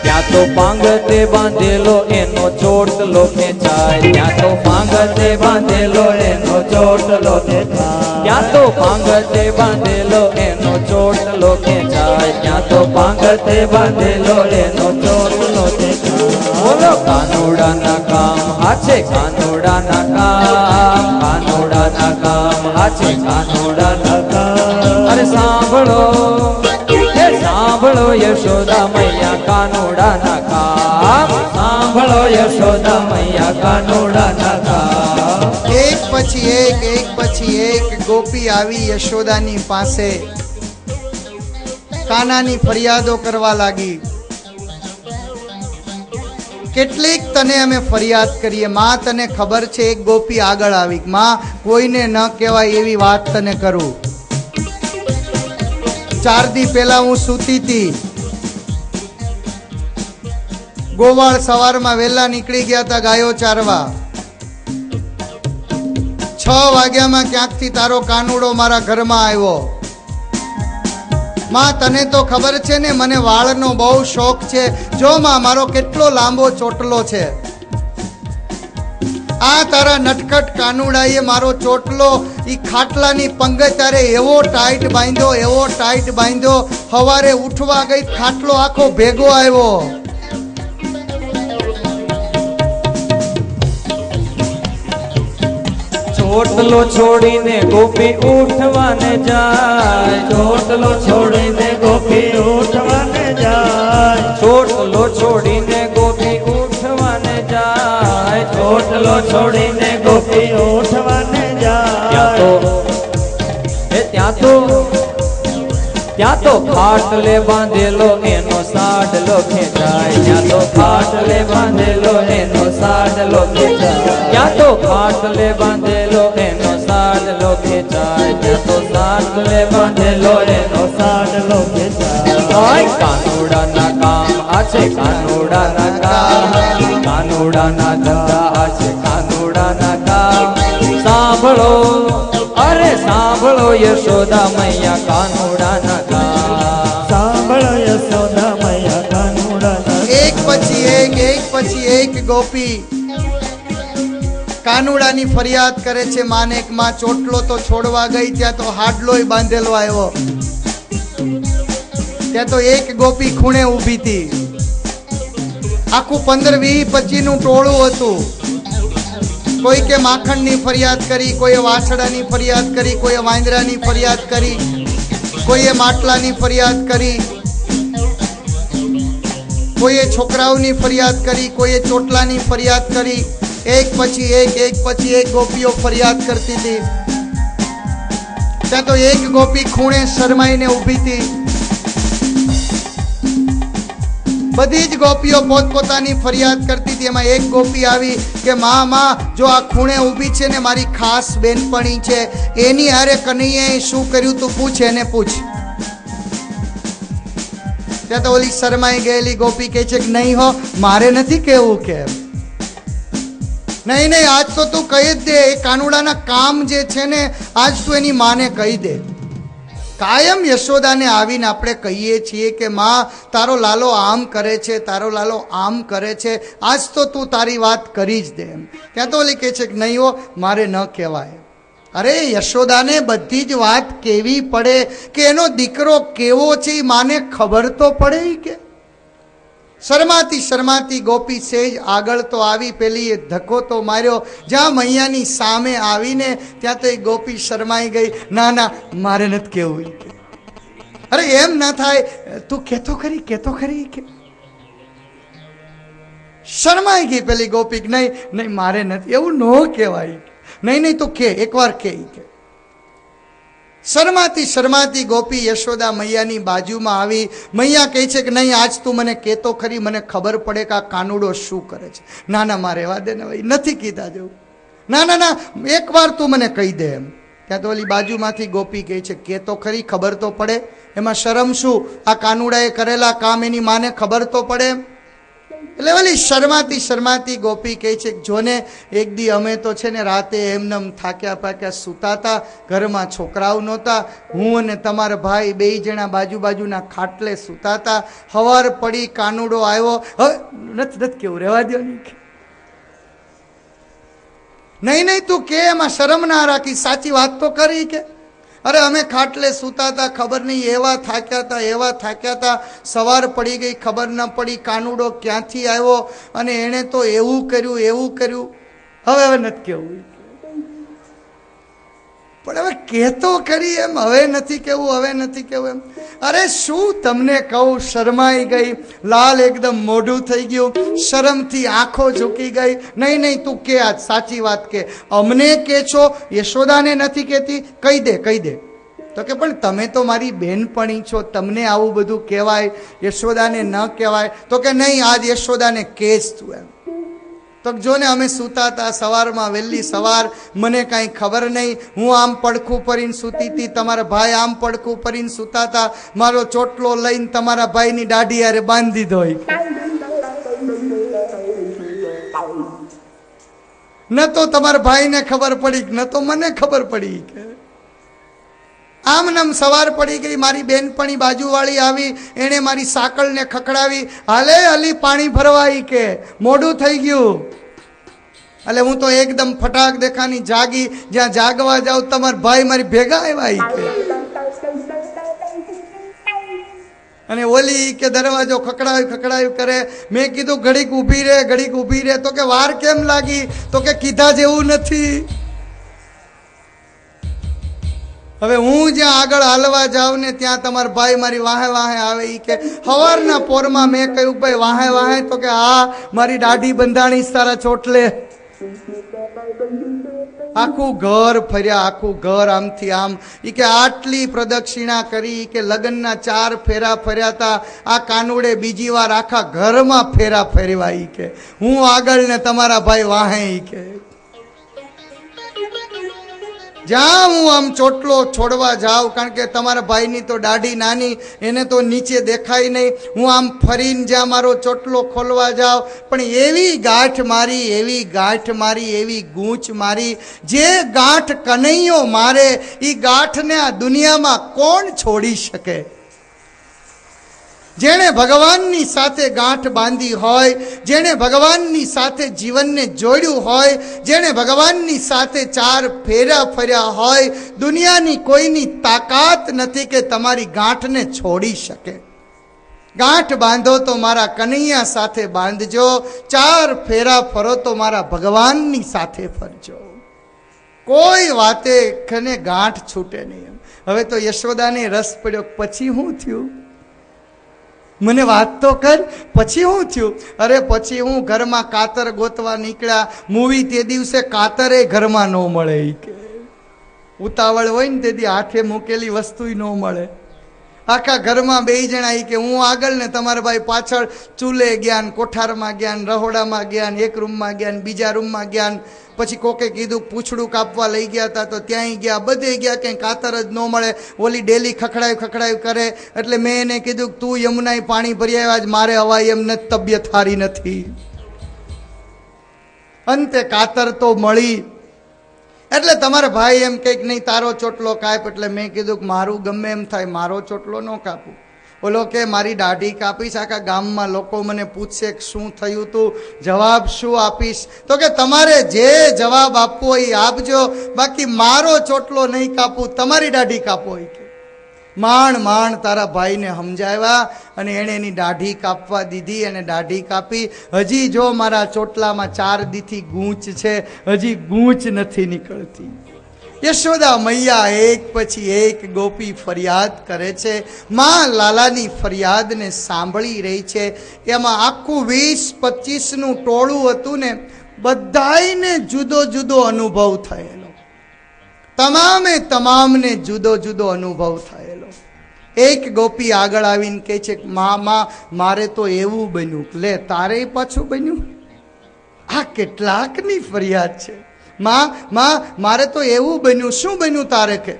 S2: ત્યાં તો પાંગતે બાંધેલો એનો ચોટલો ખેંચાય, ત્યાં તો પાંગતે બાંધેલો એનો ચોટલો ખેંચાય, ત્યાં તો પાંગતે બાંધેલો એનો ચોટલો ખેંચાય, ત્યાં તો પાંગતે બાંધેલો એનો ચોટલો ખેંચાય. બોલો કાનુડાના કામ આ છે, કાનુડાના કામ, કાનુડાના કામ આ છે, કાનુડાના કામ. અરે સાંભળો, સાંભળો યશોદા મૈયા કાનુડાના કામ, સાંભળો યશોદા મૈયા કાનુડાના કામ.
S1: એક પછી એક ગોપી આવી યશોદાની પાસે કાનાની ફરિયાદો કરવા લાગી. કેટલીક તને અમે ફરિયાદ કરીએ, માં તને ખબર છે એક ગોપી આગળ આવી, માં કોઈને ન કહેવાય એવી વાત તને કરું. 4 દી પહેલા હું સૂતી હતી, ગોવાળ સવારમાં વહેલા નીકળી ગયા હતા ગાયો ચારવા. 6 વાગ્યામાં ક્યાંકથી તારો કાનુડો મારા ઘરમાં આવ્યો. માં તને તો ખબર છે ને મને વાળનો બહુ શોખ છે. જો માં મારો કેટલો લાંબો ચોટલો છે. આ તારા નટખટ કાનુડાએ મારો ચોટલો ઈ ખાટલાની પંગતારે એવો ટાઈટ બાંધ્યો, એવો ટાઈટ બાંધ્યો, સવારે ઉઠવા ગઈ ખાટલો આખો ભેગો આવ્યો.
S2: ચોટલો છોડીને ગોપી ઉઠવાને જાય, ચોટલો છોડીને ગોપી ઉઠવાને જાય, ચોટલો છોડીને ગોપી ઉઠવાને જાય, ચોટલો છોડીને ગોપી ઉઠવાને જાય. ત્યાં તો ખાટલે બાંધેલો એનો સાડલો ખેંચાય, ત્યાં તો ખાટલે બાંધેલો એનો સાડલો ખેંચાય, ત્યાં તો ખાટલે બાંધેલો એનો સાડલો ખેંચાય, ત્યાં તો સાડલે બાંધેલો એનો સાડલો ખેંચાય. કાનુડાના કામ આ છે, કાનુડાના કામ, કાનુડાના ધંધા આ છે, કાનુડાના કામ. સાંભળો અરે સાંભળો યશોદા મૈયા કાનુડાના કામ, સાંભળો યશોદા મૈયા કાનુડાના.
S1: એક પછી એક ગોપી કાનુડાની ફરિયાદ કરે છે માને. એક માં ચોટલો તો છોડવા ગઈ, ત્યાં તો હાડલોય બાંધેલો આવ્યો. ત્યાં તો એક ગોપી ખૂણે ઊભી હતી. આખું 15, 20, 25 નું ટોળું હતું. કોઈ કે માખણની ફરિયાદ કરી, કોઈએ વાછડાની ફરિયાદ કરી, કોઈએ વાંદરાની ફરિયાદ કરી, કોઈએ માટલાની ફરિયાદ કરી, કોઈએ છોકરાઓની ફરિયાદ કરી, કોઈએ ચોટલાની ફરિયાદ કરી. એક પછી એક ગોપીઓ ફરિયાદ કરતી હતી. ત્યાં તો એક ગોપી ખૂણે શરમાઈને ઊભી હતી. બધી જ ગોપીઓ પોતપોતાની ફરિયાદ કરતી હતી. એમાં એક ગોપી આવી કે માં જો આ ખૂણે ઊભી છે ને મારી ખાસ બેનપણી છે, એની હારે કનૈયાએ શું કર્યું તું પૂછ, એને પૂછ. ત્યાં તો ઓલી શરમાઈ ગયેલી ગોપી કહે છે કે નહીં હો, મારે નથી કેવું. કે નહીં આજ તો તું કહી જ દે. એ કાનુડાના કામ જે છે ને આજ તું એની માને કહી દે. કાયમ યશોદાને આવીને આપણે કહીએ છીએ કે માં તારો લાલો આમ કરે છે, તારો લાલો આમ કરે છે, આજ તો તું તારી વાત કરી જ દે. એમ ત્યાં તો ઓલી કહે છે કે નહીં હો, મારે ન કહેવાય. અરે યશોદાને બધી જ વાત કેવી પડે કે એનો દીકરો કેવો છે એ માને ખબર તો પડે. કે શરમાતી ગોપી સેજ આગળ તો આવી, પેલી ધક્કો તો માર્યો. જ્યાં મૈયાની સામે આવીને ત્યાં તો એ ગોપી શરમાઈ ગઈ. ના મારે નથી કેવું. અરે એમ ના થાય, તું કેતો ખરી કે શરમાઈ ગઈ પેલી ગોપી. નહીં મારે નથી, એવું ન કહેવાય. નહીં તું કે એકવાર કે. શરમાતી ગોપી યશોદા મૈયાની બાજુમાં આવી. મૈયા કહે છે કે નહીં આજ તું મને કહેતો ખરી, મને ખબર પડે કે આ કાનુડો શું કરે છે. ના મારે રહેવા દે ને ભાઈ, નથી કીધા જેવું. ના એકવાર તું મને કહી દે. એમ ત્યાં તો ઓલી બાજુમાંથી ગોપી કહે છે કહેતો ખરી, ખબર તો પડે. એમાં શરમ શું? આ કાનુડાએ કરેલા કામ એની માને ખબર તો પડે. એટલે ઓલી શરમાતી ગોપી કહે છે જોને એક દી અમે તો છે ને રાતે એમનેમ થાક્યા પાક્યા સૂતા હતા, ઘરમાં છોકરાઓ નહોતા, હું અને તમારા ભાઈ 2 જણા બાજુના ખાટલે સૂતા હતા. હવાર પડી, કાનુડો આવ્યો. હવે નથી કેવું, રહેવા દો. નહીં તું કે, એમાં શરમ ના રાખી, સાચી વાત તો કરી. કે અરે અમે ખાટલે સૂતા હતા, ખબર નહીં એવા થાક્યા હતા, સવાર પડી ગઈ, ખબર ન પડી કાનુડો ક્યાંથી આવ્યો અને એણે તો એવું કર્યું. હવે નથી કેવું. પણ હવે કહેતો કરી એમ, હવે નથી કેવું એમ. અરે શું તમને કહું, શરમાઈ ગઈ, લાલ એકદમ મોઢું થઈ ગયું, શરમથી આંખો ઝૂકી ગઈ. નહીં તું કે, આજ સાચી વાત કે. અમને કે છો, યશોદાને નથી કહેતી, કહી દે. તો તો કે પણ તમે તો મારી બહેનપણી છો, તમને આવું બધું કહેવાય, યશોદાને ન કહેવાય? તો કે નહીં, આજ યશોદાને કેસ તું એમ. તો જો ને અમે સૂતા હતા સવારમાં, વહેલી સવાર, મને કાંઈ ખબર નહીં. હું આમ પડખું પરીને સૂતી હતી, તમારા ભાઈ આમ પડખું પરીને સૂતા હતા. મારો ચોટલો લઈને તમારા ભાઈની દાઢી હારે બાંધી દીધો. ન તો તમારા ભાઈને ખબર પડી, ન તો મને ખબર પડી. કે આમ નામ સવાર પડી ગઈ. મારી બેનપણી બાજુવાળી આવી, એણે મારી સાંકળને ખખડાવી, હાલે અલી પાણી ભરવાઈ, કે મોડું થઈ ગયું. એટલે હું તો એકદમ ફટાક દેખાની જાગી. જ્યાં જાગવા જાવ તમારા ભાઈ મારી ભેગા આવ્યા. કે અને ઓલી કે દરવાજો ખખડાવી કરે. મેં કીધું ઘડીક ઊભી રહે, ઘડીક ઊભી રહે. તો કે વાર કેમ લાગી? તો કે કીધા જેવું નથી. હવે હું જ્યાં આગળ હાલવા જાઉં ને ત્યાં તમારા ભાઈ મારી વાહે વાહે આવે. કે સવારના પોરમાં મેં કહ્યું ભાઈ વાહે વાહે? તો કે હા, મારી દાઢી બંધાણી તારા ચોટલે. આખું ઘર ફર્યા, આખું ઘર આમથી આમ. કે આટલી પ્રદક્ષિણા કરી, કે લગ્નના 4 ફેરા ફર્યા હતા. આ કાનુડે બીજી વાર આખા ઘરમાં ફેરા ફેરવા. કે હું આગળ ને તમારા ભાઈ વાહે. કે જ્યાં હું આમ ચોટલો છોડવા જાઉં, કારણ કે તમારા ભાઈની તો દાઢી નાની, એને તો નીચે દેખાય નહીં. હું આમ ફરીને જ્યાં મારો ચોટલો ખોલવા જાઉં, પણ એવી ગાંઠ મારી, એવી ગાંઠ મારી, એવી ગૂંચ મારી. જે ગાંઠ કનૈયો મારે, એ ગાંઠને આ દુનિયામાં કોણ છોડી શકે? જેણે ભગવાનની સાથે ગાંઠ બાંધી હોય, જેણે ભગવાનની સાથે જીવનને જોડ્યું હોય, જેણે ભગવાનની સાથે 4 ફેરા ફર્યા હોય, દુનિયાની કોઈની તાકાત નથી કે તમારી ગાંઠને છોડી શકે. ગાંઠ બાંધો તો મારા કનૈયા સાથે બાંધજો, 4 ફેરા ફરો તો મારા ભગવાનની સાથે ફરજો. કોઈ વાતે ખને ગાંઠ છૂટે નહીં. હવે તો યશોદાને રસ પડ્યો. પછી શું થયું? મને વાત તો કર, પછી શું થયું? અરે પછી હું ઘરમાં કાતર ગોતવા નીકળ્યા. મૂવી તે દિવસે કાતરે ઘરમાં ન મળે. કે ઉતાવળ હોય ને તેથી હાથે મૂકેલી વસ્તુ ન મળે. આખા ઘરમાં 2 જણા. કે હું આગળ ને તમારા ભાઈ પાછળ. ચૂલે ગયા, કોઠારમાં ગયા, રહોડામાં ગયા, એક રૂમમાં ગયા, બીજા રૂમમાં ગયા. પછી કોકે કીધું પૂછડું કાપવા લઈ ગયા હતા, તો ત્યાંય ગયા. બધે ગયા, ક્યાંય કાતર જ ન મળે. ઓલી ડેલી ખખડાવી કરે. એટલે મેં એને કીધું તું યમુનાએ પાણી ભરી આવ્યા, મારે હવાય એમ નથી, તબિયત સારી નથી. અંતે કાતર તો મળી. એટલે તમારા ભાઈ એમ કંઈક નહીં, તારો ચોટલો કાપ. એટલે મેં કીધું મારું ગમે એમ થાય, મારો ચોટલો ન કાપું. ઓલો કે મારી દાઢી કાપીશ, આખા ગામમાં લોકો મને પૂછશે કે શું થયું તું, જવાબ શું આપીશ? તો કે તમારે જે જવાબ આપવો એ આપજો, બાકી મારો ચોટલો નહીં કાપું, તમારી દાઢી કાપો. કે માંડ તારા ભાઈને સમજાવ્યા અને એણે એની દાઢી કાપવા દીધી અને દાઢી કાપી. હજી જો મારા ચોટલામાં 4 દીથી ગૂંચ છે, હજી ગૂંચ નથી નીકળતી. યશોદા મૈયા એક પછી એક ગોપી ફરિયાદ કરે છે. માં લાલાની ફરિયાદને સાંભળી રહી છે. એમાં આખું 20-25નું ટોળું હતું ને, બધાયને જુદો જુદો અનુભવ થયેલો. તમામને જુદો જુદો અનુભવ થયેલો. એક ગોપી આગળ આવીને કહે છે, માં મારે તો એવું બન્યું. લે તારે પાછું બન્યું? આ કેટલાકની ફરિયાદ છે. માં મારે તો એવું બન્યું. શું બન્યું તારે? કે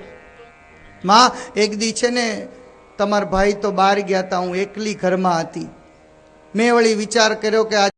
S1: માં એક દી છે ને તમારા ભાઈ તો બહાર ગયા હતા, હું એકલી ઘરમાં હતી. મેં વળી વિચાર કર્યો કે આ